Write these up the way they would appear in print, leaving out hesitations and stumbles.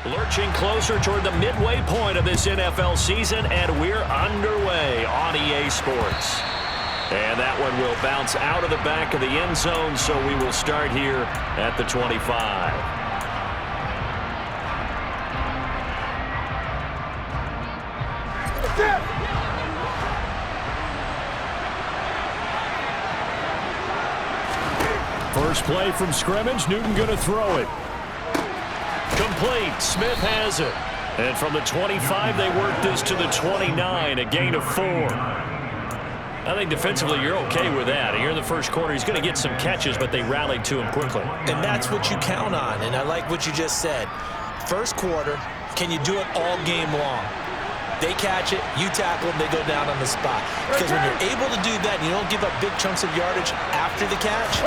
Lurching closer toward the midway point of this NFL season, and we're underway on EA Sports. And that one will bounce out of the back of the end zone, so we will start here at the 25. First play from scrimmage, Newton going to throw it. Complete. Smith has it. And from the 25, they work this to the 29, a gain of 4. I think defensively you're okay with that. Here in the first quarter, he's going to get some catches, but they rallied to him quickly. And that's what you count on, and I like what you just said. First quarter, can you do it all game long? They catch it, you tackle them, they go down on the spot. Because when you're able to do that and you don't give up big chunks of yardage after the catch,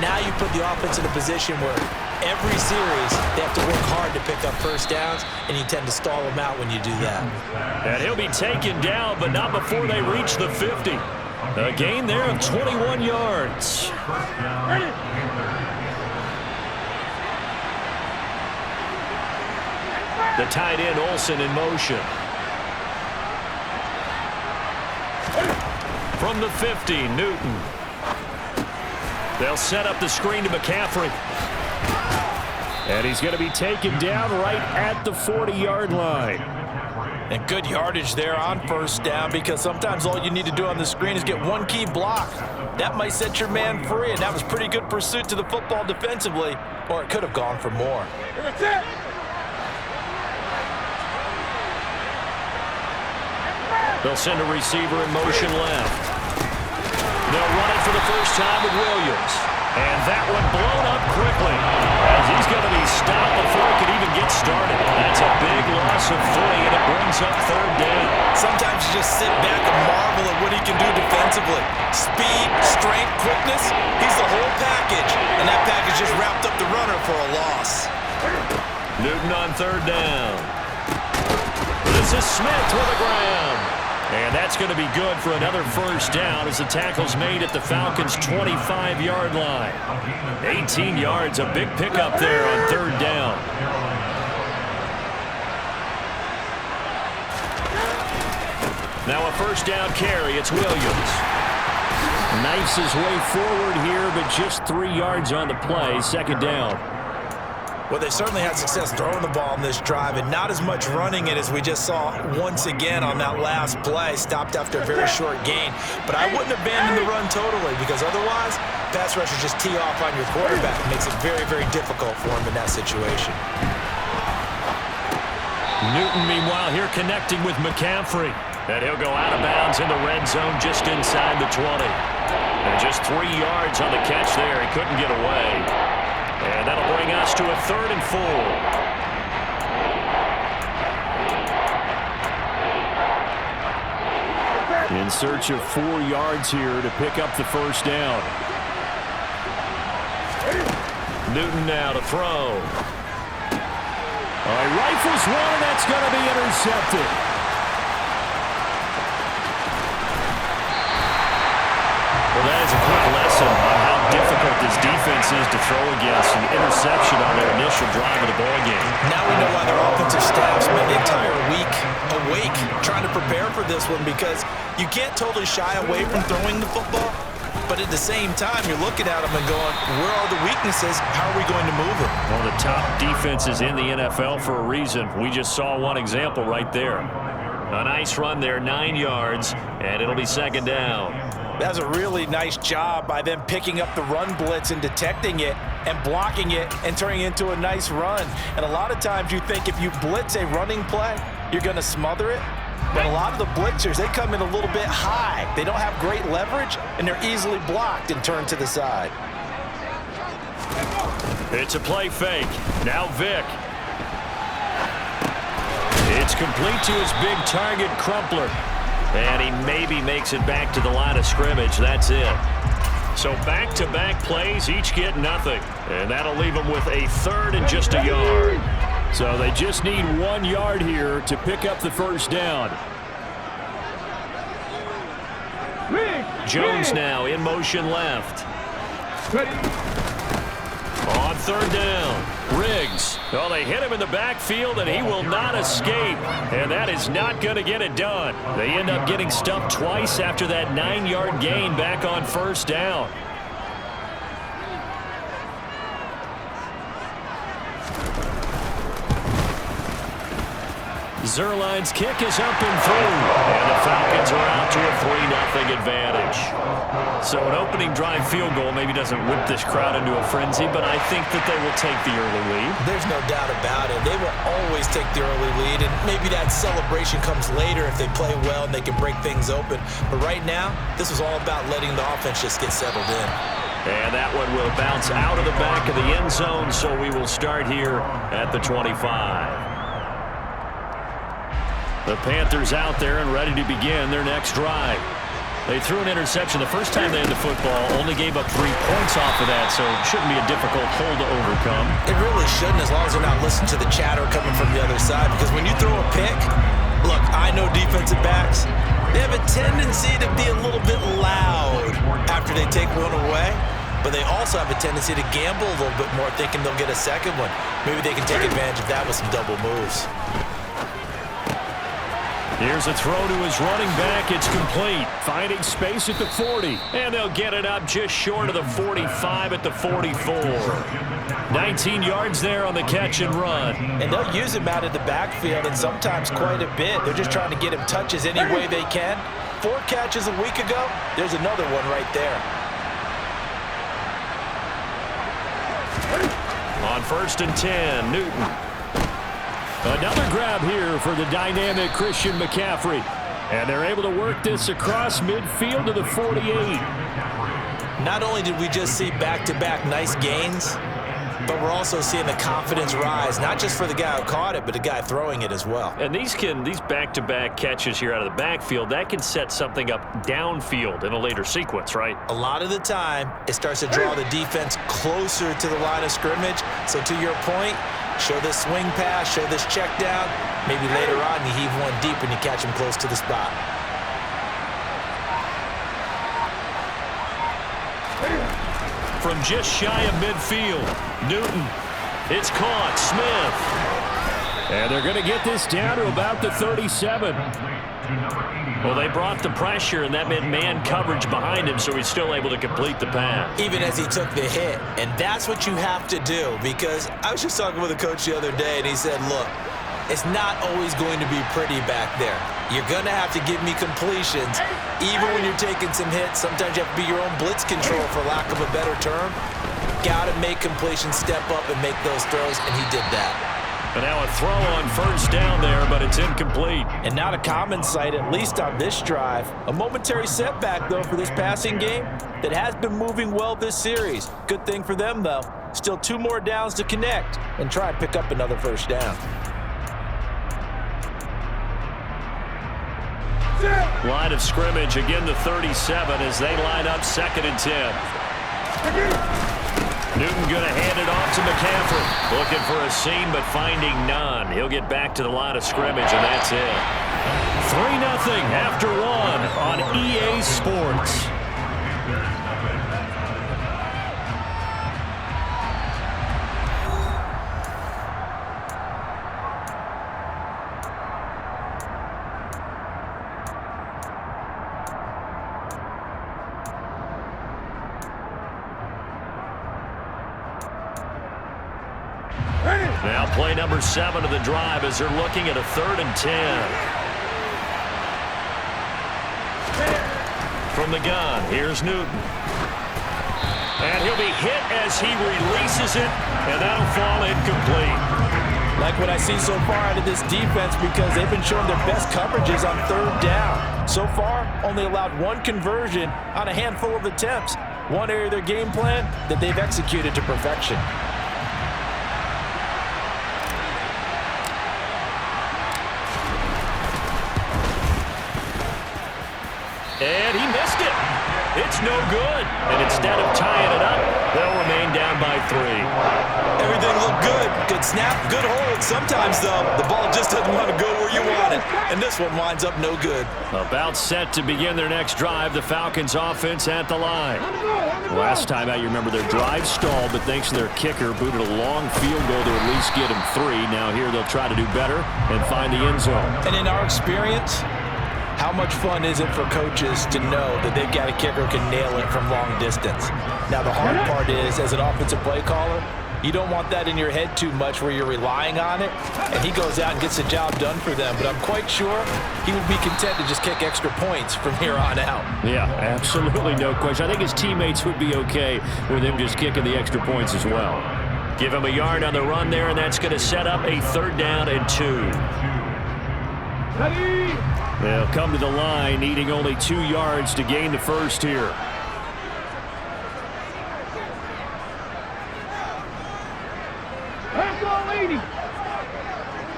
now you put the offense in a position where every series they have to work hard to pick up first downs, and you tend to stall them out when you do that. And he'll be taken down, but not before they reach the 50. A gain there of 21 yards. The tight end, Olsen, in motion. From the 50, Newton. They'll set up the screen to McCaffrey. And he's going to be taken down right at the 40-yard line. And good yardage there on first down, because sometimes all you need to do on the screen is get one key block. That might set your man free, and that was pretty good pursuit to the football defensively, or it could have gone for more. That's it. They'll send a receiver in motion left. They'll run it for the first time with Williams. And that one blown up quickly, as he's going to be stopped before he can even get started. That's a big loss of 3, and it brings up third down. Sometimes you just sit back and marvel at what he can do defensively. Speed, strength, quickness, he's the whole package. And that package just wrapped up the runner for a loss. Newton on third down. This is Smith with the ground. And that's going to be good for another first down as the tackle's made at the Falcons' 25-yard line. 18 yards, a big pickup there on third down. Now a first down carry, it's Williams. Knifes his way forward here, but just 3 yards on the play, second down. Well, they certainly had success throwing the ball in this drive, and not as much running it as we just saw once again on that last play. Stopped after a very short gain. But I wouldn't abandon the run totally, because otherwise, pass rushers just tee off on your quarterback. It makes it very, very difficult for him in that situation. Newton, meanwhile, here connecting with McCaffrey. And he'll go out of bounds in the red zone just inside the 20. And just 3 yards on the catch there. He couldn't get away. And that'll bring us to a 3rd and 4. In search of 4 yards here to pick up the first down. Newton now to throw. All right, rifles one, and that's going to be intercepted. Well, that is a quick lesson on how difficult this defense is to throw against. An interception on their initial drive of the ball game. Now we know why their offensive staff spent the entire week awake trying to prepare for this one, because you can't totally shy away from throwing the football, but at the same time, you're looking at them and going, where are the weaknesses? How are we going to move them? One of the top defenses in the NFL for a reason. We just saw one example right there. A nice run there, 9 yards, and it'll be second down. That's a really nice job by them picking up the run blitz and detecting it and blocking it and turning it into a nice run. And a lot of times you think if you blitz a running play, you're going to smother it. But a lot of the blitzers, they come in a little bit high. They don't have great leverage, and they're easily blocked and turned to the side. It's a play fake. Now Vick. It's complete to his big target, Crumpler. And he maybe makes it back to the line of scrimmage. That's it. So back-to-back plays, each get nothing. And that'll leave them with a 3rd and just a yard. So they just need 1 yard here to pick up the first down. Jones now in motion left. On third down, Riggs Well, they hit him in the backfield, and he will not escape. And that is not going to get it done. They end up getting stuffed twice after that 9-yard gain back on first down. Zerline's kick is up and through, and the Falcons are out to a 3-0 advantage. So an opening drive field goal maybe doesn't whip this crowd into a frenzy, but I think that they will take the early lead. There's no doubt about it. They will always take the early lead, and maybe that celebration comes later if they play well and they can break things open. But right now, this is all about letting the offense just get settled in. And that one will bounce out of the back of the end zone, so we will start here at the 25. The Panthers out there and ready to begin their next drive. They threw an interception the first time they had the football, only gave up 3 points off of that, so it shouldn't be a difficult hole to overcome. It really shouldn't, as long as they're not listening to the chatter coming from the other side, because when you throw a pick, look, I know defensive backs, they have a tendency to be a little bit loud after they take one away, but they also have a tendency to gamble a little bit more, thinking they'll get a second one. Maybe they can take advantage of that with some double moves. Here's a throw to his running back. It's complete. Finding space at the 40. And they'll get it up just short of the 45 at the 44. 19 yards there on the catch and run. And they'll use him out of the backfield, and sometimes quite a bit. They're just trying to get him touches any way they can. 4 catches a week ago. There's another one right there. On 1st and 10, Newton. Another grab here for the dynamic Christian McCaffrey. And they're able to work this across midfield to the 48. Not only did we just see back-to-back nice gains, but we're also seeing the confidence rise, not just for the guy who caught it, but the guy throwing it as well. And these back-to-back catches here out of the backfield, that can set something up downfield in a later sequence, right? A lot of the time, it starts to draw the defense closer to the line of scrimmage. So to your point, show this swing pass, show this check down. Maybe later on you heave one deep and you catch him close to the spot. From just shy of midfield, Newton. It's caught. Smith. And they're going to get this down to about the 37. Well, they brought the pressure, and that meant man coverage behind him, so he's still able to complete the pass. Even as he took the hit. And that's what you have to do, because I was just talking with a coach the other day, and he said, look, it's not always going to be pretty back there. You're going to have to give me completions. Even when you're taking some hits, sometimes you have to be your own blitz control, for lack of a better term. Got to make completions, step up, and make those throws, and he did that. And now a throw on first down there, but it's incomplete. And not a common sight, at least on this drive. A momentary setback, though, for this passing game that has been moving well this series. Good thing for them, though. Still 2 more downs to connect and try and pick up another first down. Line of scrimmage, again the 37 as they line up 2nd and 10. Newton going to hand it off to McCaffrey. Looking for a seam, but finding none. He'll get back to the line of scrimmage, and that's it. 3-0 after 1 on EA Sports. Now play number 7 of the drive as they're looking at a 3rd and 10. From the gun, here's Newton. And he'll be hit as he releases it, and that'll fall incomplete. Like what I see so far out of this defense, because they've been showing their best coverages on 3rd down. So far, only allowed 1 conversion on a handful of attempts. One area of their game plan that they've executed to perfection. And he missed it. It's no good. And instead of tying it up, they'll remain down by 3. Everything looked good. Good snap, good hold. Sometimes, though, the ball just doesn't want to go where you want it. And this one winds up no good. About set to begin their next drive, the Falcons offense at the line. Last time out, you remember their drive stalled, but thanks to their kicker, booted a long field goal to at least least get him 3. Now here they'll try to do better and find the end zone. And in our experience, how much fun is it for coaches to know that they've got a kicker who can nail it from long distance? Now, the hard part is, as an offensive play caller, you don't want that in your head too much where you're relying on it, and he goes out and gets the job done for them. But I'm quite sure he would be content to just kick extra points from here on out. Yeah, absolutely no question. I think his teammates would be okay with him just kicking the extra points as well. Give him a yard on the run there, and that's going to set up a 3rd down and 2. They'll come to the line, needing only 2 yards to gain the first here.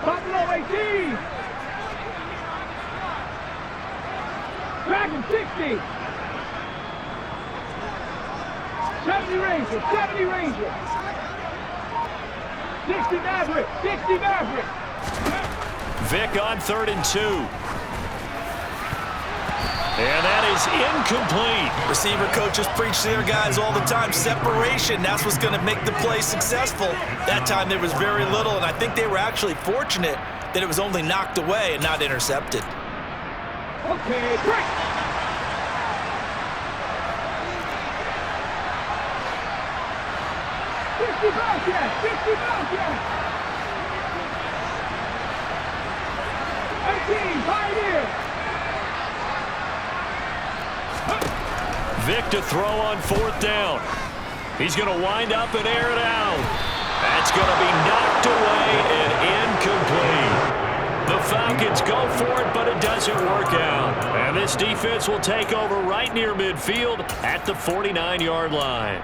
Buffalo 18. Dragon 60. 70 Ranger. 70 Ranger. 60 Maverick. 60 Maverick. Vic on 3rd and 2. And that is incomplete. Receiver coaches preach to their guys all the time. Separation, that's what's going to make the play successful. That time there was very little, and I think they were actually fortunate that it was only knocked away and not intercepted. Okay, break. Bobcat, 50 Bobcat. 18, Pioneer. Vic to throw on 4th down. He's going to wind up and air it out. That's going to be knocked away and incomplete. The Falcons go for it, but it doesn't work out. And this defense will take over right near midfield at the 49-yard line.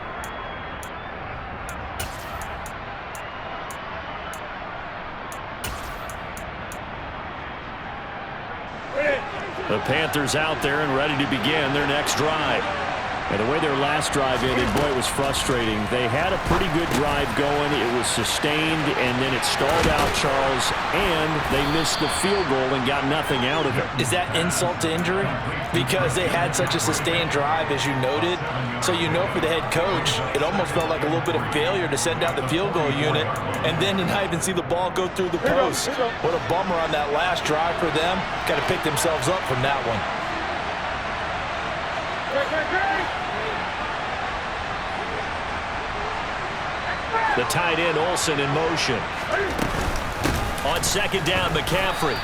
The Panthers out there and ready to begin their next drive. And the way their last drive ended, boy, it was frustrating. They had a pretty good drive going. It was sustained, and then it stalled out, Charles, and they missed the field goal and got nothing out of it. Is that insult to injury? Because they had such a sustained drive, as you noted. So you know for the head coach, it almost felt like a little bit of failure to send out the field goal unit and then to not even see the ball go through the post. What a bummer on that last drive for them. Got to pick themselves up from that one. The tight end, Olsen, in motion. On 2nd down, McCaffrey.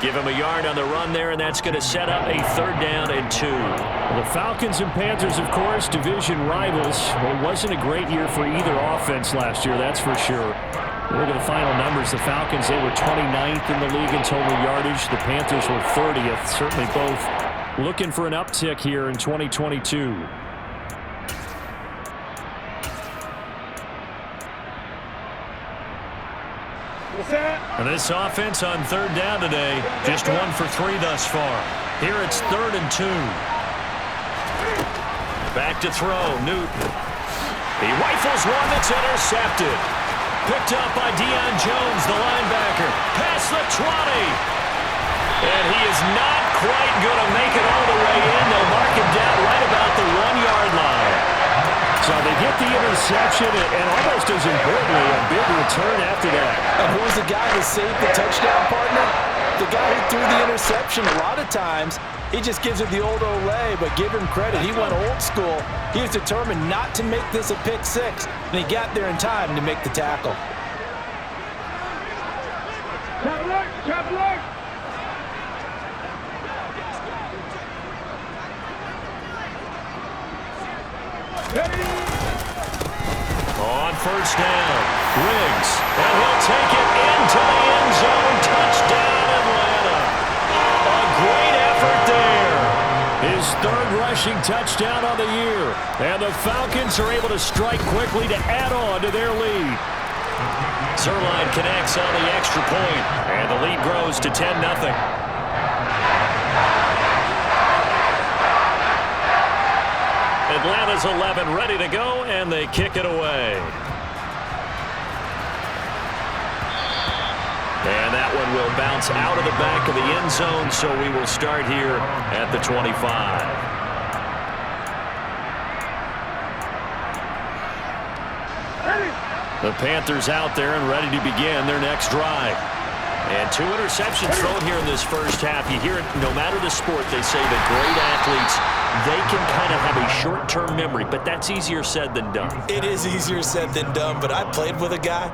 Give him a yard on the run there, and that's going to set up a 3rd down and 2. The Falcons and Panthers, of course, division rivals. Well, it wasn't a great year for either offense last year, that's for sure. Look at the final numbers. The Falcons, they were 29th in the league in total yardage. The Panthers were 30th. Certainly both looking for an uptick here in 2022. And this offense on 3rd down today, just 1 for 3 thus far. Here it's 3rd and 2. Back to throw, Newton. He rifles one that's intercepted. Picked up by Deion Jones, the linebacker. Past the 20. And he is not quite going to make it all the way in. They'll mark him down right about the 1-yard line. So they get the interception, and almost as importantly, a big return after that. And who's the guy that saved the touchdown, partner? The guy who threw the interception. A lot of times, he just gives it the old Olay, but give him credit. He went old school. He was determined not to make this a pick 6, and he got there in time to make the tackle. Traveler. On 1st down, Riggs, and he'll take it into the end zone. Touchdown, Atlanta. A great effort there. His 3rd rushing touchdown of the year. And the Falcons are able to strike quickly to add on to their lead. Zerline connects on the extra point, and the lead grows to 10-0. Atlanta's 11 ready to go, and they kick it away. And that one will bounce out of the back of the end zone, so we will start here at the 25. The The Panthers out there and ready to begin their next drive. And 2 interceptions thrown here in this first half. You hear it, no matter the sport, they say that great athletes, they can kind of have a short-term memory, but that's easier said than done. It is easier said than done, but I played with a guy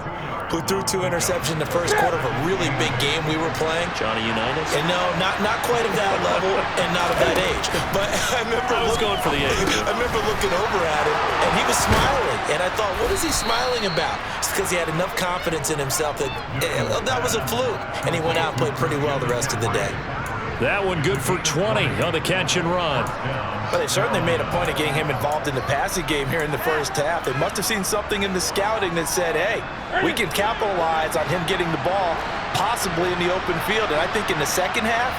who threw 2 interceptions in the first quarter of a really big game we were playing. Johnny Unitas? And no, not quite of that level and not of that age. But I was going for the age. I remember looking over at him, and he was smiling. And I thought, what is he smiling about? It's because he had enough confidence in himself that that was a fluke. And he went out and played pretty well the rest of the day. That one good for 20 on the catch and run. But they certainly made a point of getting him involved in the passing game here in the first half. They must have seen something in the scouting that said, hey, we can capitalize on him getting the ball possibly in the open field. And I think in the second half,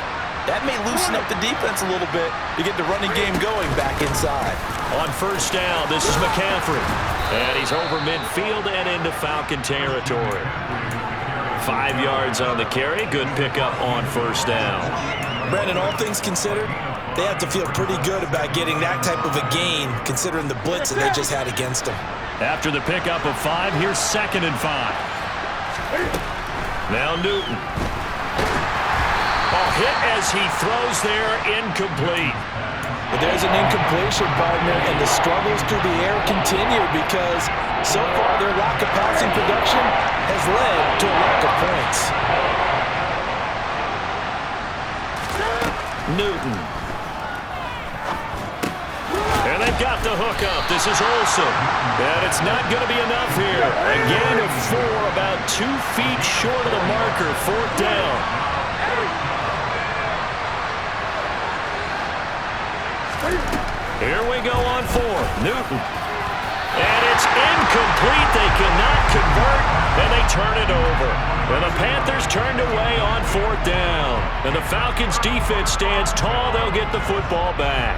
that may loosen up the defense a little bit to get the running game going back inside. On first down, this is McCaffrey. And he's over midfield and into Falcon territory. 5 yards on the carry. Good pickup on first down. Brandon, all things considered, they have to feel pretty good about getting that type of a gain considering the blitz that they just had against them. After the pickup of 5, here's 2nd and 5. Now Newton. Oh, hit as he throws there, incomplete. But there's an incompletion, partner, and the struggles through the air continue because so far their lack of passing production has led to a lack of points. Newton. And they've got the hook up. This is Olsen. And it's not going to be enough here. A gain of 4, about 2 feet short of the marker. 4th down. Here we go on 4. Newton. And it's incomplete. They cannot convert, and they turn it over. And the Panthers turned away on 4th down. And the Falcons' defense stands tall. They'll get the football back.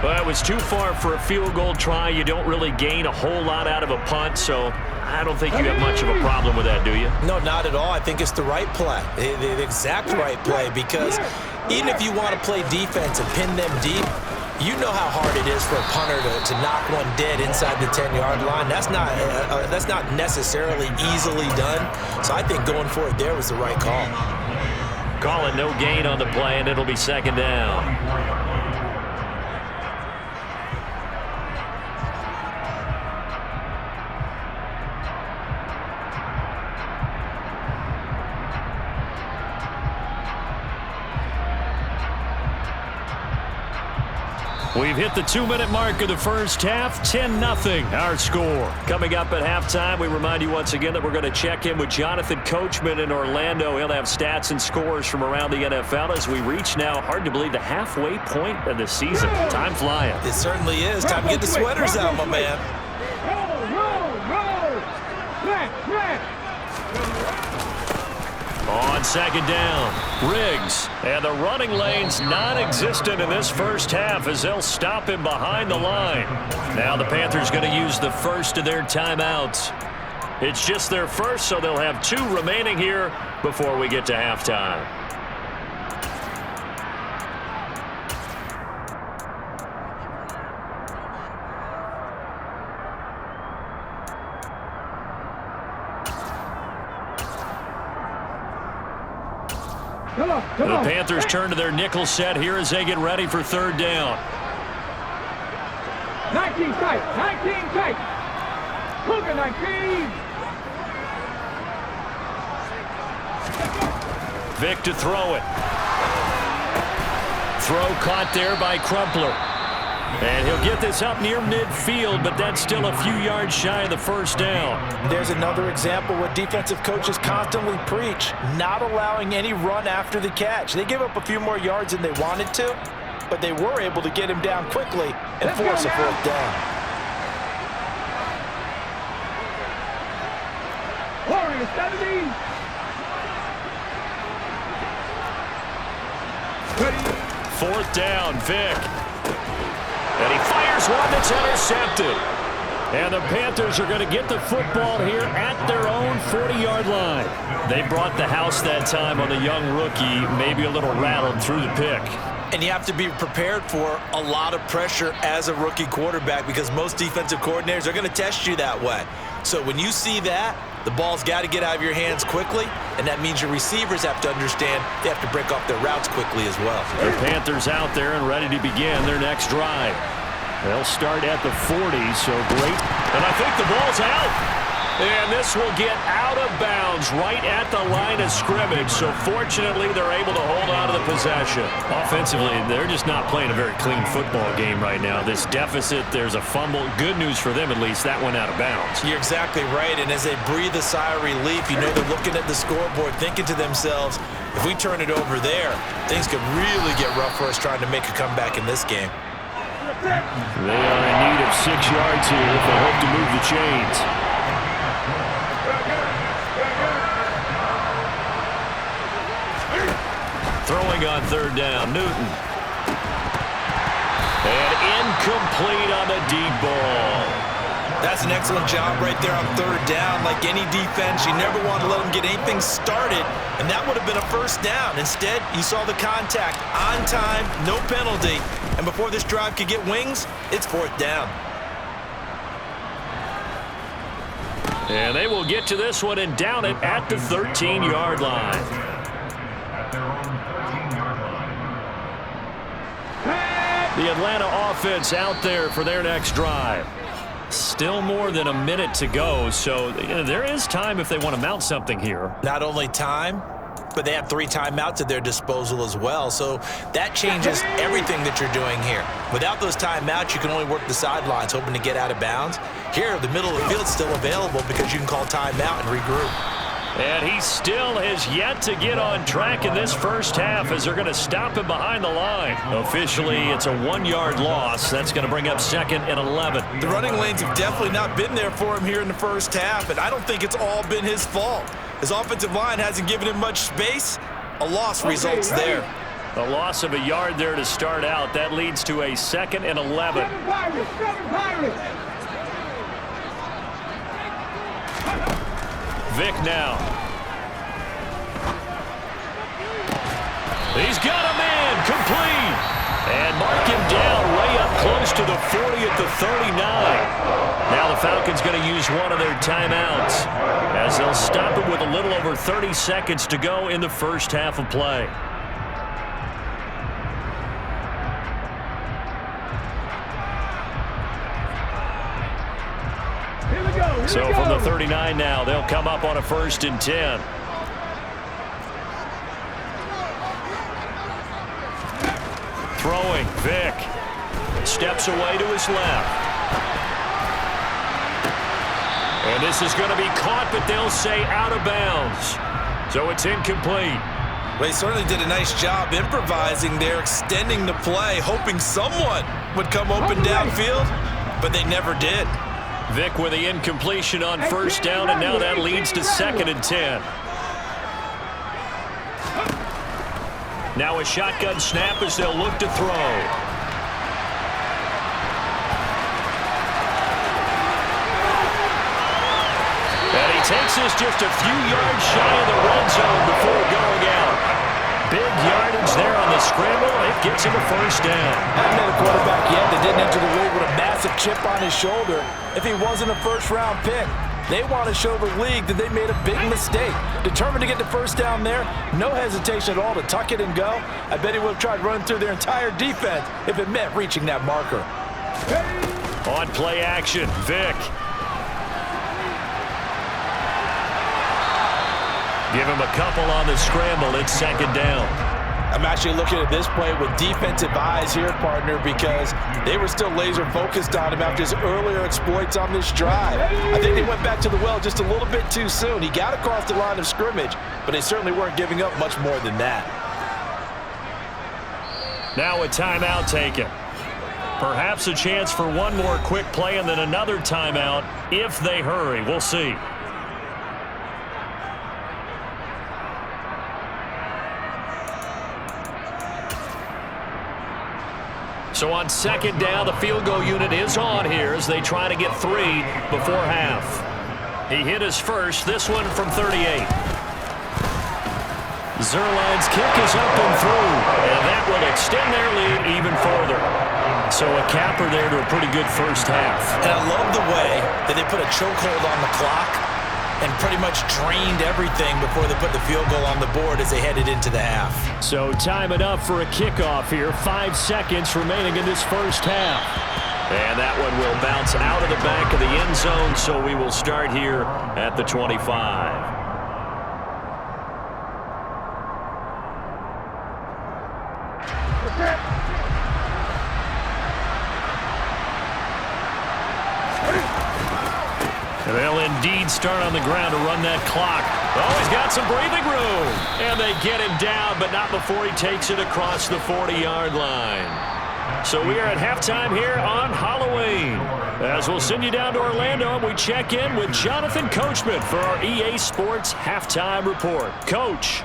But it was too far for a field goal try. You don't really gain a whole lot out of a punt, so I don't think you have much of a problem with that, do you? No, not at all. I think it's the right play, the exact right play, because even if you want to play defense and pin them deep, you know how hard it is for a punter to knock one dead inside the 10-yard line. That's not necessarily easily done. So I think going for it there was the right call. Call it no gain on the play, and it'll be 2nd down. We've hit the 2-minute mark of the first half, 10-0 our score. Coming up at halftime, we remind you once again that we're going to check in with Jonathan Coachman in Orlando. He'll have stats and scores from around the NFL as we reach now, hard to believe, the halfway point of the season. Time flying. It certainly is. Time to get the sweaters out, my man. On 2nd down, Riggs. And the running lane's non-existent in this first half as they'll stop him behind the line. Now the Panthers going to use the first of their timeouts. It's just their first, so they'll have 2 remaining here before we get to halftime. The Panthers turn to their nickel set here as they get ready for 3rd down. 19 tight, 19 tight. Cougar 19. Vic to throw it. Throw caught there by Crumpler. And he'll get this up near midfield, but that's still a few yards shy of the first down. There's another example what defensive coaches constantly preach, not allowing any run after the catch. They give up a few more yards than they wanted to, but they were able to get him down quickly and force a 4th down. Warriors 70. 4th down, Vic. And he fires one that's intercepted. And the Panthers are going to get the football here at their own 40-yard line. They brought the house that time on the young rookie, maybe a little rattled through the pick. And you have to be prepared for a lot of pressure as a rookie quarterback because most defensive coordinators are going to test you that way. So when you see that, the ball's got to get out of your hands quickly, and that means your receivers have to understand they have to break off their routes quickly as well. The Panthers out there and ready to begin their next drive. They'll start at the 40, so great. And I think the ball's out. And this will get out of bounds right at the line of scrimmage. So fortunately, they're able to hold on to the possession. Offensively, they're just not playing a very clean football game right now. This deficit, there's a fumble. Good news for them, at least. That went out of bounds. You're exactly right. And as they breathe a sigh of relief, you know they're looking at the scoreboard, thinking to themselves, if we turn it over there, things could really get rough for us trying to make a comeback in this game. They are in need of 6 yards here if they hope to move the chains. Throwing on third down, Newton. And incomplete on the deep ball. That's an excellent job right there on third down. Like any defense, you never want to let them get anything started, and that would have been a first down. Instead, you saw the contact on time, no penalty, and before this drive could get wings, it's fourth down. And they will get to this one and down it at the 13-yard line. The Atlanta offense out there for their next drive. Still more than a minute to go, so there is time if they want to mount something here. Not only time, but they have 3 timeouts at their disposal as well, so that changes everything that you're doing here. Without those timeouts, you can only work the sidelines, hoping to get out of bounds. Here, the middle of the field is still available because you can call timeout and regroup. And he still has yet to get on track in this first half as they're going to stop him behind the line. Officially, it's a 1-yard loss. That's going to bring up 2nd and 11. The running lanes have definitely not been there for him here in the first half, and I don't think it's all been his fault. His offensive line hasn't given him much space. A loss results there. A loss of a yard there to start out. That leads to a 2nd and 11. Vic now. He's got a man, complete. And mark him down way up close to the 40 at the 39. Now the Falcons going to use one of their timeouts as they'll stop it with a little over 30 seconds to go in the first half of play. So from the 39 now, they'll come up on a 1st and 10. Throwing, Vic. Steps away to his left. And this is going to be caught, but they'll say out of bounds. So it's incomplete. Well, he certainly did a nice job improvising there, extending the play, hoping someone would come open downfield, but they never did. Vic with the incompletion on 1st down, and now that leads to 2nd and 10. Now a shotgun snap as they'll look to throw. And he takes this just a few yards shy of the red zone before going out. Big yardage there on the scramble. It gets him a 1st down. Haven't had a quarterback yet that didn't enter the league with a massive chip on his shoulder if he wasn't a first-round pick. They want to show the league that they made a big mistake. Determined to get the 1st down there, no hesitation at all to tuck it and go. I bet he would have tried running through their entire defense if it meant reaching that marker. On play action, Vic. Give him a couple on the scramble. It's 2nd down. I'm actually looking at this play with defensive eyes here, partner, because they were still laser focused on him after his earlier exploits on this drive. I think they went back to the well just a little bit too soon. He got across the line of scrimmage, but they certainly weren't giving up much more than that. Now a timeout taken. Perhaps a chance for one more quick play and then another timeout if they hurry. We'll see. So on 2nd down, the field goal unit is on here as they try to get 3 before half. He hit his first, this one from 38. Zerline's kick is up and through, and that will extend their lead even further. So a capper there to a pretty good first half. And I love the way that they put a chokehold on the clock and pretty much drained everything before they put the field goal on the board as they headed into the half. So time it up for a kickoff here. 5 seconds remaining in this first half. And that one will bounce out of the back of the end zone, so we will start here at the 25. They'll indeed start on the ground to run that clock. Oh, he's got some breathing room. And they get him down, but not before he takes it across the 40-yard line. So we are at halftime here on Halloween. As we'll send you down to Orlando, and we check in with Jonathan Coachman for our EA Sports Halftime Report. Coach.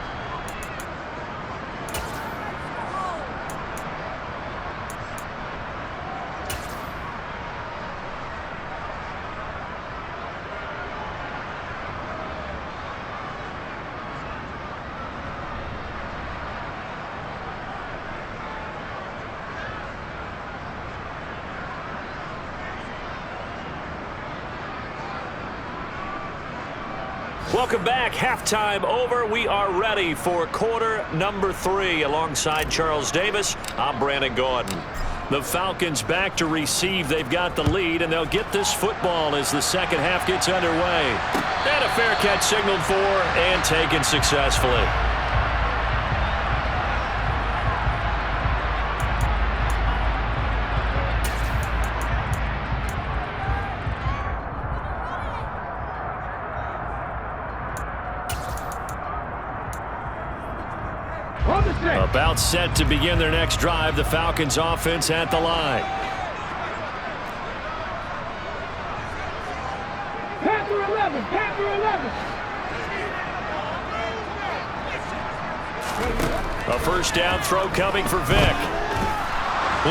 Welcome back. Halftime over. We are ready for quarter number 3. Alongside Charles Davis, I'm Brandon Gordon. The Falcons back to receive. They've got the lead, and they'll get this football as the second half gets underway. And a fair catch signaled for and taken successfully. About set to begin their next drive. The Falcons offense at the line. Panther 11, Panther 11. A first down throw coming for Vic.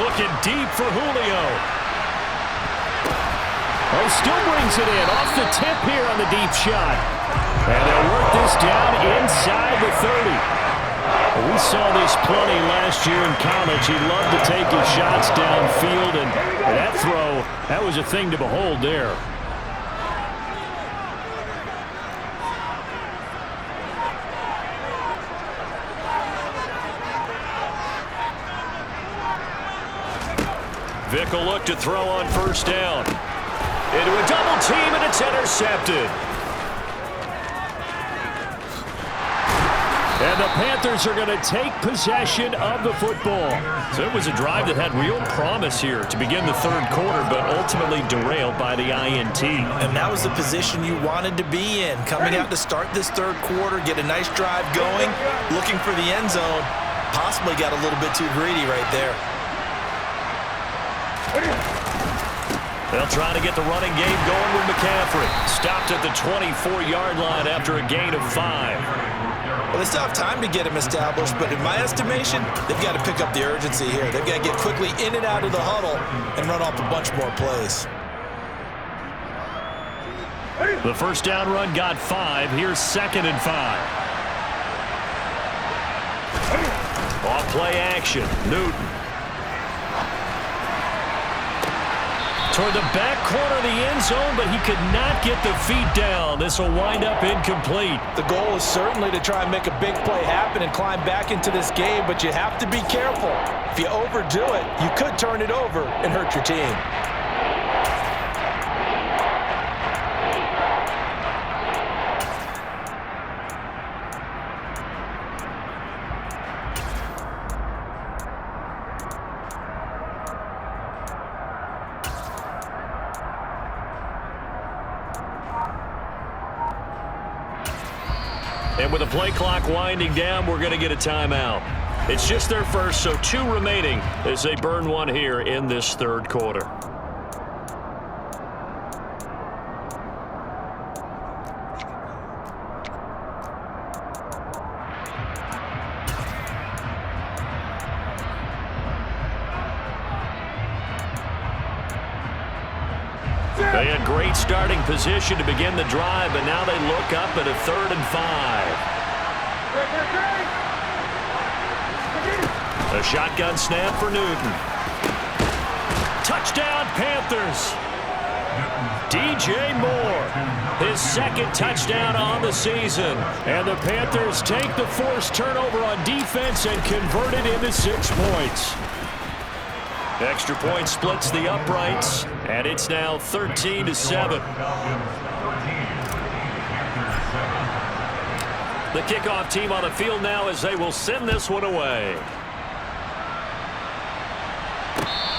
Looking deep for Julio. Oh, still brings it in. Off the tip here on the deep shot. And they'll work this down inside the 30. We saw this plenty last year in college. He loved to take his shots downfield, and that throw, that was a thing to behold there. Vic will look to throw on first down. Into a double team, and it's intercepted. And the Panthers are going to take possession of the football. So it was a drive that had real promise here to begin the third quarter, but ultimately derailed by the INT. And that was the position you wanted to be in. Coming out to start this third quarter, get a nice drive going, looking for the end zone. Possibly got a little bit too greedy right there. They'll try to get the running game going with McCaffrey. Stopped at the 24-yard line after a gain of 5. Well, they still have time to get him established, but in my estimation, they've got to pick up the urgency here. They've got to get quickly in and out of the huddle and run off a bunch more plays. The first down run got 5. Here's 2nd and 5. Off play action. Newton. Toward the back corner of the end zone, but he could not get the feet down. This will wind up incomplete. The goal is certainly to try and make a big play happen and climb back into this game, but you have to be careful. If you overdo it, you could turn it over and hurt your team. And with the play clock winding down, we're going to get a timeout. It's just their first, so 2 remaining as they burn one here in this third quarter. They had great starting position to begin the drive, but now they look up at a 3rd and 5. A shotgun snap for Newton. Touchdown, Panthers. DJ Moore, his second touchdown on the season. And the Panthers take the forced turnover on defense and convert it into 6 points. Extra point splits the uprights, and it's now 13-7. The kickoff team on the field now as they will send this one away.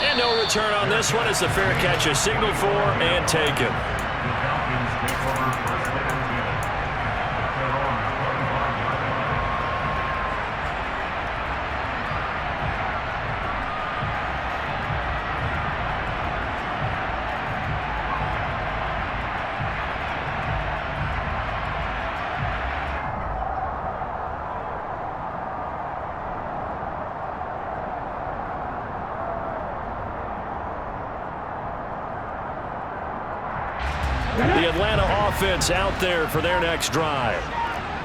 And no return on this one as the fair catch is signaled for and taken. The Atlanta offense out there for their next drive.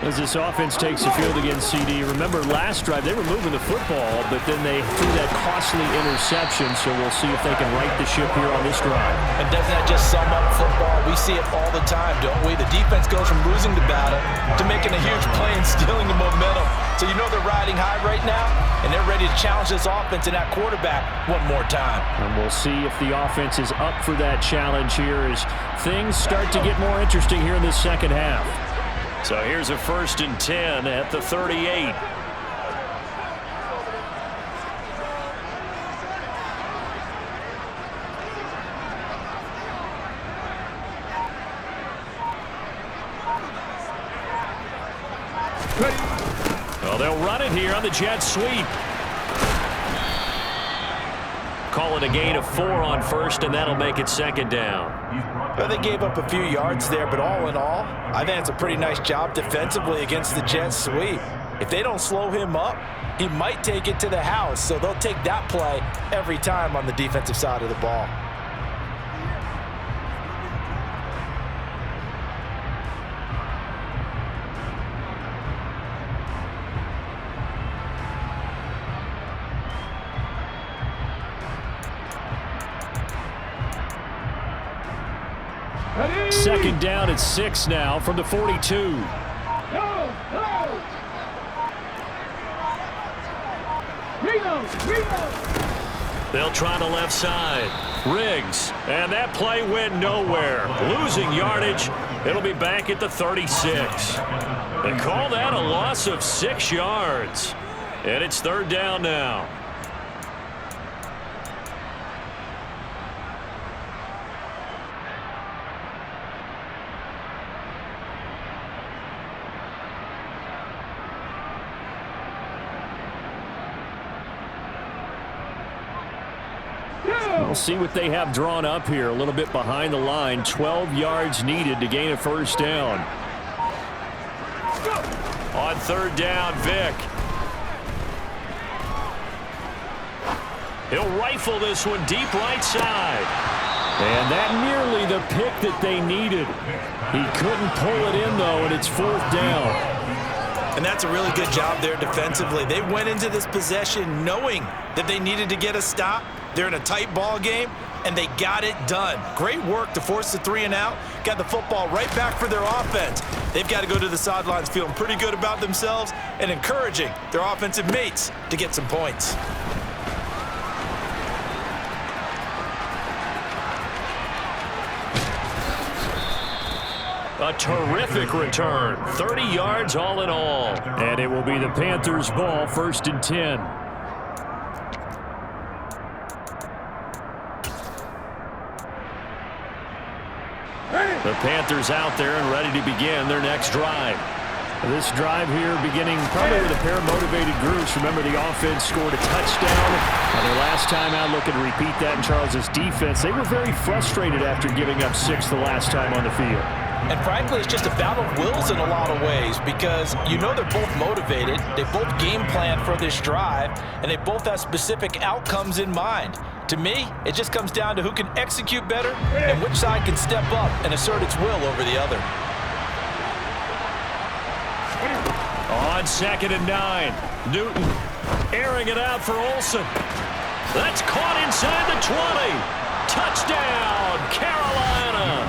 As this offense takes the field against CD, remember last drive they were moving the football, but then they threw that costly interception, so we'll see if they can right the ship here on this drive. And doesn't that just sum up football? We see it all the time, don't we? The defense goes from losing the battle to making a huge play and stealing the momentum. So you know they're riding high right now, and they're ready to challenge this offense and that quarterback one more time. And we'll see if the offense is up for that challenge here as things start to get more interesting here in this second half. So here's a 1st and 10 at the 38. Well, they'll run it here on the jet sweep. Call it a gain of 4 on 1st, and that'll make it 2nd down. Well, they gave up a few yards there, but all in all, I think it's a pretty nice job defensively against the jet sweep. If they don't slow him up, he might take it to the house, so they'll take that play every time on the defensive side of the ball. Second down at 6 now from the 42. They'll try the left side. Riggs, and that play went nowhere. Losing yardage. It'll be back at the 36. They call that a loss of 6 yards. And it's 3rd down now. We'll see what they have drawn up here. A little bit behind the line. 12 yards needed to gain a 1st down. On 3rd down, Vick. He'll rifle this one deep right side. And that nearly the pick that they needed. He couldn't pull it in, though, and it's 4th down. And that's a really good job there defensively. They went into this possession knowing that they needed to get a stop. They're in a tight ball game, and they got it done. Great work to force the 3 and out. Got the football right back for their offense. They've got to go to the sidelines feeling pretty good about themselves and encouraging their offensive mates to get some points. A terrific return. 30 yards all in all. And it will be the Panthers' ball, 1st and 10. The Panthers out there and ready to begin their next drive. This drive here beginning probably with a pair of motivated groups. Remember, the offense scored a touchdown on their last time out. Looking to repeat that in Charles's defense. They were very frustrated after giving up 6 the last time on the field. And frankly, it's just a battle of wills in a lot of ways because you know they're both motivated. They both game plan for this drive, and they both have specific outcomes in mind. To me, it just comes down to who can execute better and which side can step up and assert its will over the other. On on 2nd and 9. Newton airing it out for Olsen. That's caught inside the 20. Touchdown, Carolina.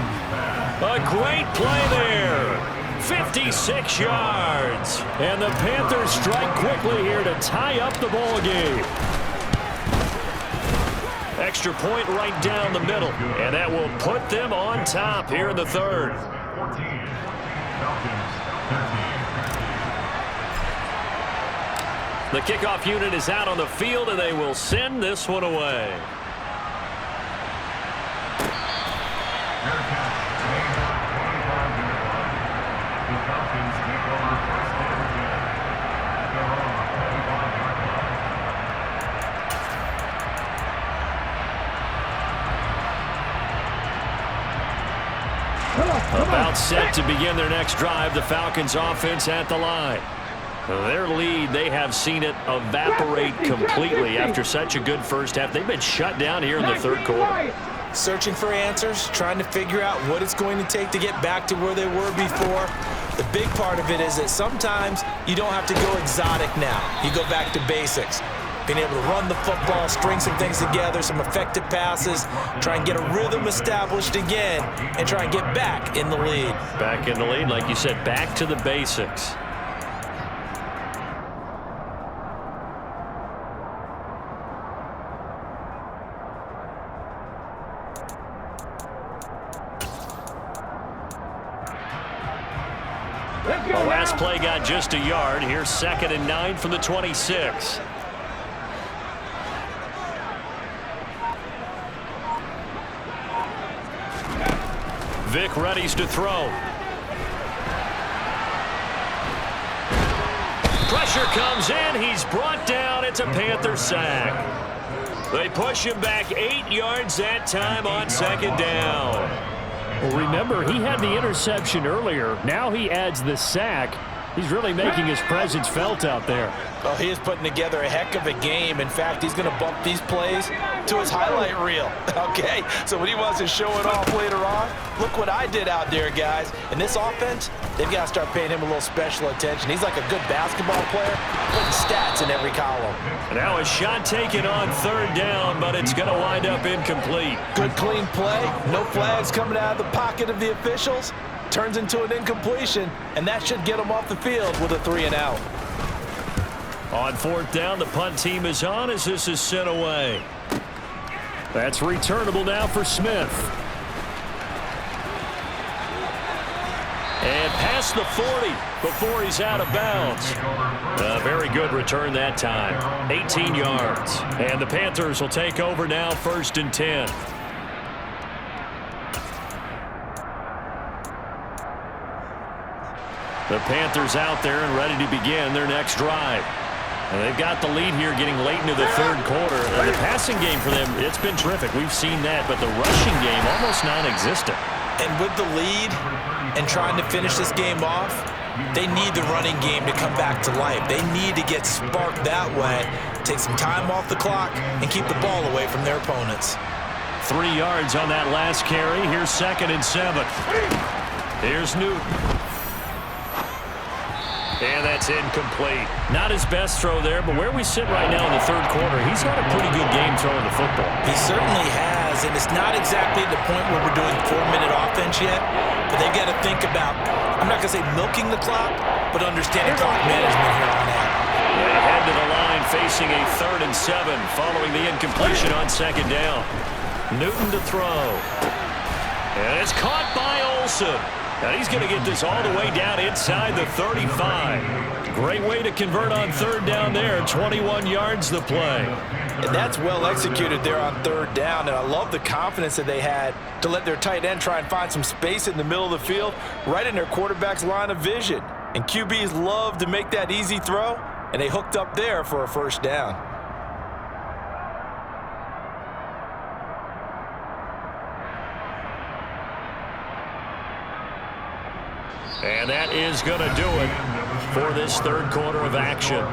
A great play there. 56 yards. And the Panthers strike quickly here to tie up the ball game. Extra point right down the middle. And that will put them on top here in the third. The kickoff unit is out on the field, and they will send this one away. About set to begin their next drive, the Falcons offense at the line. Their lead, they have seen it evaporate completely after such a good first half. They've been shut down here in the third quarter. Searching for answers, trying to figure out what it's going to take to get back to where they were before. The big part of it is that sometimes you don't have to go exotic now. You go back to basics. Being able to run the football, string some things together, some effective passes, try and get a rhythm established again, and try and get back in the lead. Back in the lead, like you said, back to the basics. The last play got just a yard. Here's 2nd and 9 from the 26. Vic readies to throw. Pressure comes in. He's brought down. It's a Panther sack. They push him back 8 yards that time on 2nd down. Well, remember, he had the interception earlier. Now he adds the sack. He's really making his presence felt out there. Well, he is putting together a heck of a game. In fact, he's going to bump these plays to his highlight reel. Okay, so when he wants to show it off later on, look what I did out there, guys. And this offense, they've got to start paying him a little special attention. He's like a good basketball player, putting stats in every column. Now a shot taken on 3rd down, but it's going to wind up incomplete. Good, clean play. No flags coming out of the pocket of the officials. Turns into an incompletion, and that should get him off the field with a 3-and-out. On 4th down, the punt team is on as this is sent away. That's returnable now for Smith. And past the 40 before he's out of bounds. A very good return that time. 18 yards. And the Panthers will take over now, 1st and 10. The Panthers out there and ready to begin their next drive. And they've got the lead here getting late into the 3rd quarter. And the passing game for them, it's been terrific. We've seen that, but the rushing game almost non-existent. And with the lead and trying to finish this game off, they need the running game to come back to life. They need to get sparked that way, take some time off the clock, and keep the ball away from their opponents. 3 yards on that last carry. Here's 2nd and 7. Here's Newton. And that's incomplete. Not his best throw there, but where we sit right now in the 3rd quarter, he's had a pretty good game throwing the football. He certainly has, and it's not exactly the point where we're doing 4-minute offense yet, but they've got to think about, I'm not going to say milking the clock, but understanding clock management here on out. They head to the line facing a 3rd and 7 following the incompletion on 2nd down. Newton to throw. And it's caught by Olsen. Now he's going to get this all the way down inside the 35. Great way to convert on 3rd down there. 21 yards the play. And that's well executed there on 3rd down. And I love the confidence that they had to let their tight end try and find some space in the middle of the field, right in their quarterback's line of vision. And QBs love to make that easy throw, and they hooked up there for a 1st down. And that is going to do it for this 3rd quarter of action.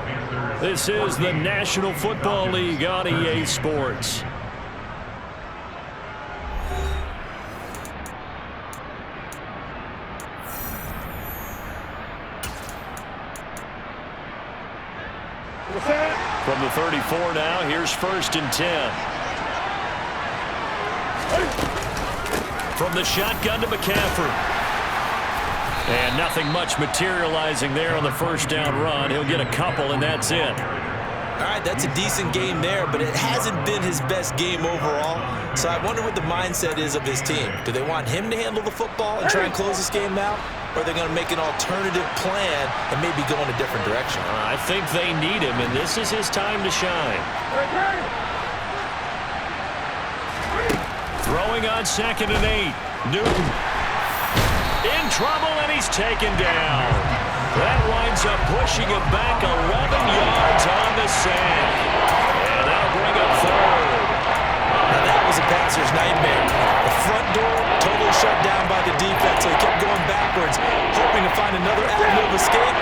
This is the National Football League on EA Sports. From the 34 now, here's 1st and 10. From the shotgun to McCaffrey. And nothing much materializing there on the first down run. He'll get a couple, and that's it. All right, that's a decent game there, but it hasn't been his best game overall. So I wonder what the mindset is of his team. Do they want him to handle the football and try and close this game out? Or are they going to make an alternative plan and maybe go in a different direction? I think they need him, and this is his time to shine. Throwing on 2nd and 8. Newton. In trouble, and he's taken down. That winds up pushing him back 11 yards on the sack. And that'll bring up 3rd. Now that was a passer's nightmare. The front door totally shut down by the defense, so he kept going backwards, hoping to find another avenue of escape.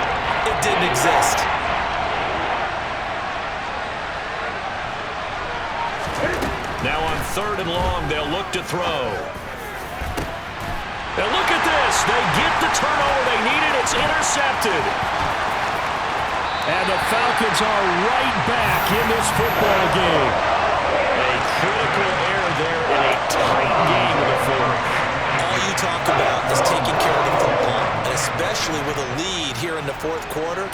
It didn't exist. Now on 3rd and long, they'll look to throw. And look at this. They get the turnover they needed. It's intercepted. And the Falcons are right back in this football game. A critical error there in a tight game in the 4th. All you talk about is taking care of the football, and especially with a lead here in the 4th quarter.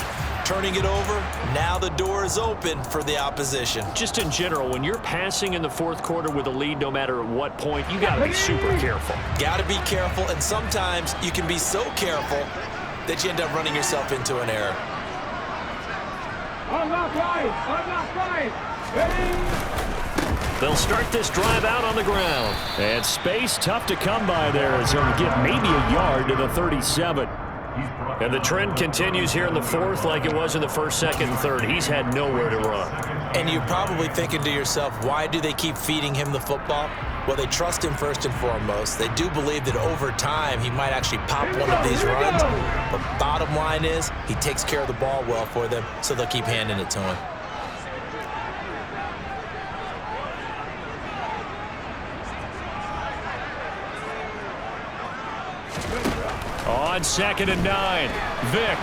Turning it over, now the door is open for the opposition. Just in general, when you're passing in the 4th quarter with a lead, no matter at what point, you got to be super careful. Got to be careful, and sometimes you can be so careful that you end up running yourself into an error. Unlock 5. Ready? They'll start this drive out on the ground. And space tough to come by there as he'll get maybe a yard to the 37. And the trend continues here in the 4th like it was in the 1st, 2nd, and 3rd. He's had nowhere to run. And you're probably thinking to yourself, why do they keep feeding him the football? Well, they trust him first and foremost. They do believe that over time he might actually pop one of these runs. But bottom line is he takes care of the ball well for them, so they'll keep handing it to him. On 2nd and 9, Vick.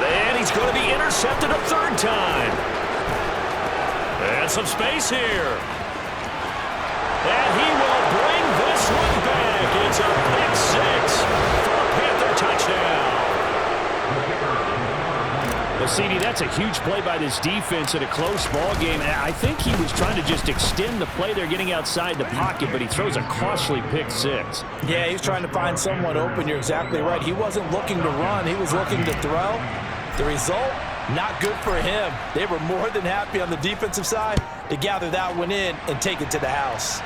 And he's going to be intercepted a 3rd time. And some space here. And he will bring this one back. It's a pick 6 for a Panther touchdown. Well, CD, that's a huge play by this defense in a close ball game. I think he was trying to just extend the play. They're getting outside the pocket, but he throws a costly pick 6. Yeah, he's trying to find someone open. You're exactly right. He wasn't looking to run. He was looking to throw. The result, not good for him. They were more than happy on the defensive side to gather that one in and take it to the house.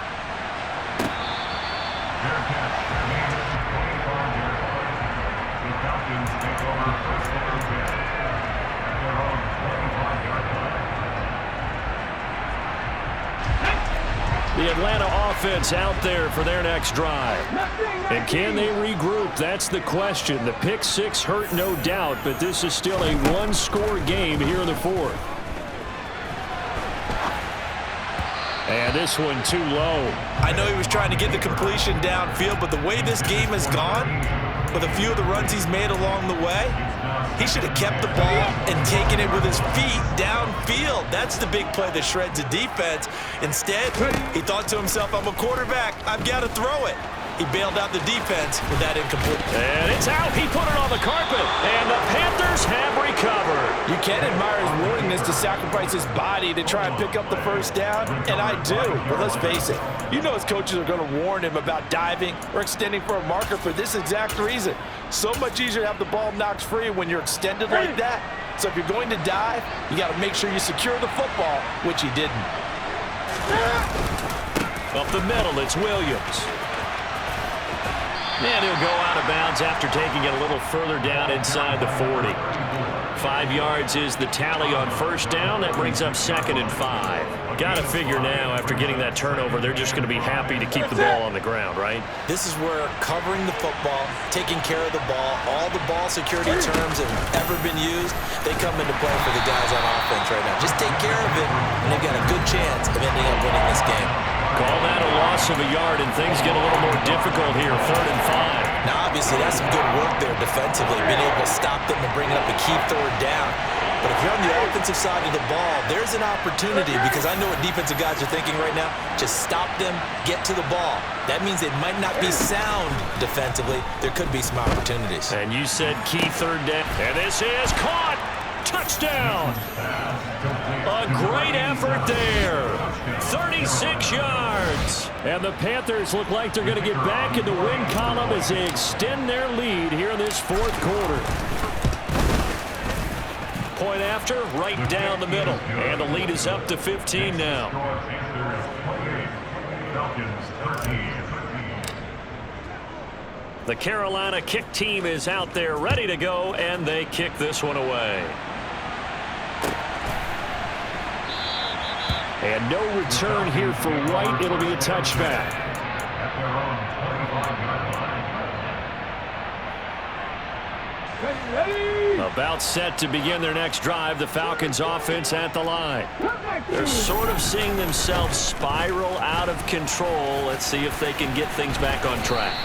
The Atlanta offense out there for their next drive. And can they regroup? That's the question. The pick 6 hurt, no doubt, but this is still a one-score game here in the 4th. And this one too low. I know he was trying to get the completion downfield, but the way this game has gone, with a few of the runs he's made along the way, he should have kept the ball and taken it with his feet downfield. That's the big play that shreds a defense. Instead, he thought to himself, I'm a quarterback. I've got to throw it. He bailed out the defense with that incomplete. And it's out. He put it on the carpet. And the Panthers have recovered. You can admire his willingness to sacrifice his body to try and pick up the first down, and I do. But let's face it, you know his coaches are going to warn him about diving or extending for a marker for this exact reason. So much easier to have the ball knocked free when you're extended like that. So if you're going to dive, you got to make sure you secure the football, which he didn't. Up the middle, it's Williams. And he'll go out of bounds after taking it a little further down inside the 40. 5 yards is the tally on first down. That brings up 2nd and 5. Got to figure now, after getting that turnover, they're just going to be happy to keep the ball on the ground, right? This is where covering the football, taking care of the ball, all the ball security terms that have ever been used, they come into play for the guys on offense right now. Just take care of it, and they've got a good chance of ending up winning this game. Call that a loss of a yard, and things get a little more difficult here. 3rd and 5. Now, obviously, that's some good work there defensively, being able to stop them and bring up a key third down. But if you're on the offensive side of the ball, there's an opportunity, because I know what defensive guys are thinking right now. Just stop them, get to the ball. That means they might not be sound defensively. There could be some opportunities. And you said key third down. And this is caught. Touchdown. A great effort there. 36 yards. And the Panthers look like they're going to get back in the win column as they extend their lead here in this fourth quarter. Point after, right down the middle. And the lead is up to 15 now. The Carolina kick team is out there ready to go, and they kick this one away. And no return here for White. It'll be a touchback. About set to begin their next drive. The Falcons offense at the line. They're sort of seeing themselves spiral out of control. Let's see if they can get things back on track.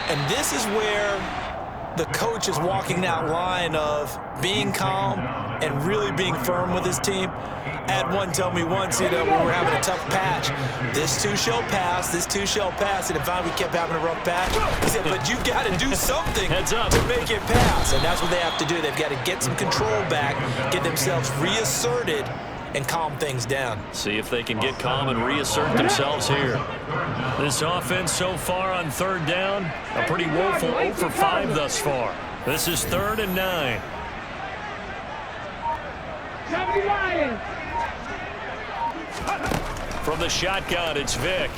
And this is where the coach is walking that line of being calm and really being firm with his team. I had one tell me once, when we're having a tough patch, this too shall pass, this too shall pass. And if we kept having a rough patch, he said, but you got to do something to make it pass. And that's what they have to do. They've got to get some control back, get themselves reasserted, and calm things down. See if they can get calm and reassert themselves here. This offense so far on third down, a pretty woeful 0 for 5 thus far. This is 3rd and 9. 70 Lions. From the shotgun, it's Vick.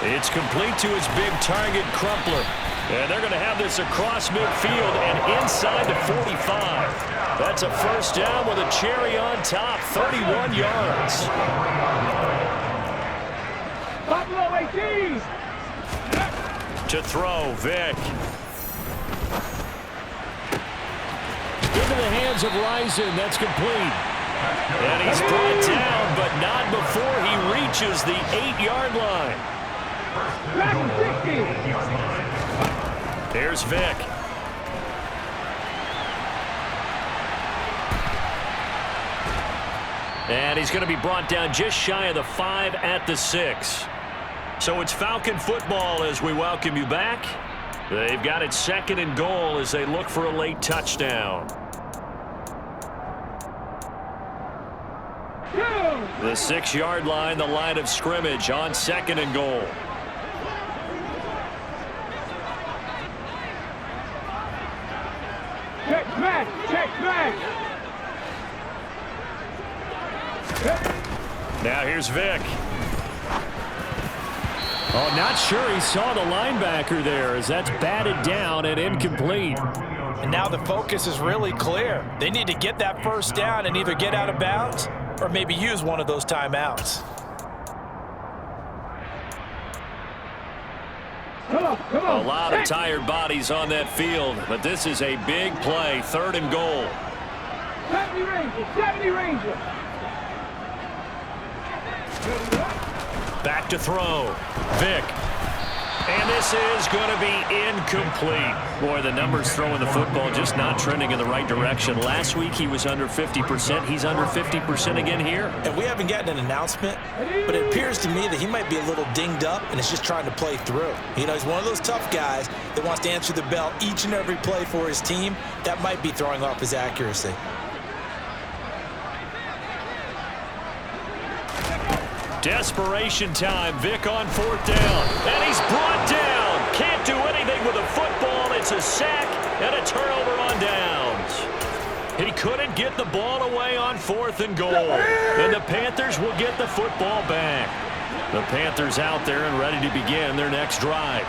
It's complete to his big target, Crumpler. And they're going to have this across midfield and inside the 45. That's a first down with a cherry on top, 31 yards. Buffalo 18. To throw, Vick. Into the hands of Rison. That's complete. And he's brought down, but not before he reaches the 8-yard line. Here's Vick. And he's going to be brought down just shy of the 5 at the 6. So it's Falcon football as we welcome you back. They've got it 2nd and goal as they look for a late touchdown. The 6-yard line, the line of scrimmage on 2nd and goal. Check back, check back. Now here's Vick. Oh, not sure he saw the linebacker there as that's batted down and incomplete. And now the focus is really clear. They need to get that first down and either get out of bounds or maybe use one of those timeouts. A lot of tired bodies on that field, but this is a big play, 3rd and goal. 70 Rangers, 70 Rangers. Back to throw. Vick. And this is going to be incomplete. Boy, the numbers throwing the football just not trending in the right direction. Last week he was under 50%. He's under 50% again here. And we haven't gotten an announcement, but it appears to me that he might be a little dinged up and is just trying to play through. He's one of those tough guys that wants to answer the bell each and every play for his team. That might be throwing off his accuracy. Desperation time. Vick on 4th down. And he's brought down. Can't do anything with a football. It's a sack and a turnover on downs. He couldn't get the ball away on 4th and goal. And the Panthers will get the football back. The Panthers out there and ready to begin their next drive.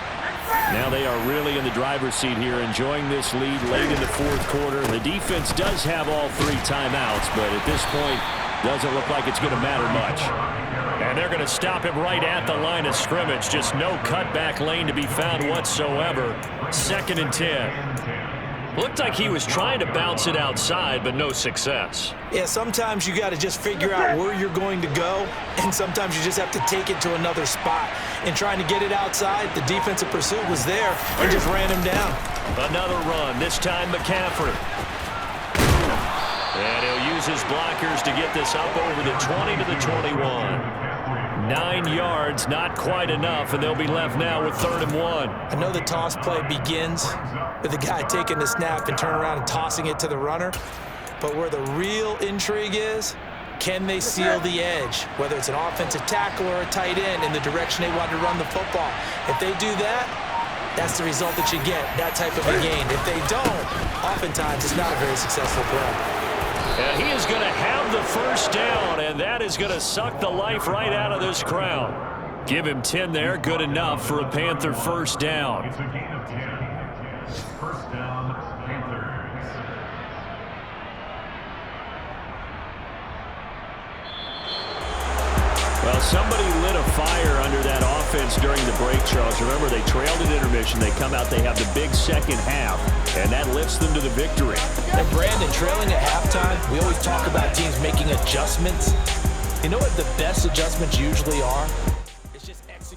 Now they are really in the driver's seat here, enjoying this lead late in the 4th quarter. The defense does have all 3 timeouts, but at this point, doesn't look like it's going to matter much. And they're going to stop him right at the line of scrimmage. Just no cutback lane to be found whatsoever. 2nd and 10. Looked like he was trying to bounce it outside, but no success. Yeah, sometimes you got to just figure out where you're going to go, and sometimes you just have to take it to another spot. And trying to get it outside, the defensive pursuit was there and just ran him down. Another run, this time McCaffrey. And he'll use his blockers to get this up over the 20 to the 21. 9 yards, not quite enough, and they'll be left now with 3rd and 1. I know the toss play begins with the guy taking the snap and turning around and tossing it to the runner, but where the real intrigue is, can they seal the edge, whether it's an offensive tackle or a tight end in the direction they want to run the football? If they do that, that's the result that you get, that type of a gain. If they don't, oftentimes it's not a very successful play. And he is going to have the first down, and that is going to suck the life right out of this crowd. Give him 10 there, good enough for a Panther first down. It's a gain of 10. First down, Panthers. Well, somebody lit a fire under that offense during the break, Charles. Remember, they trailed at intermission. They come out, they have the big second half, and that lifts them to the victory. And Brandon, trailing at halftime, we always talk about teams making adjustments. You know what the best adjustments usually are?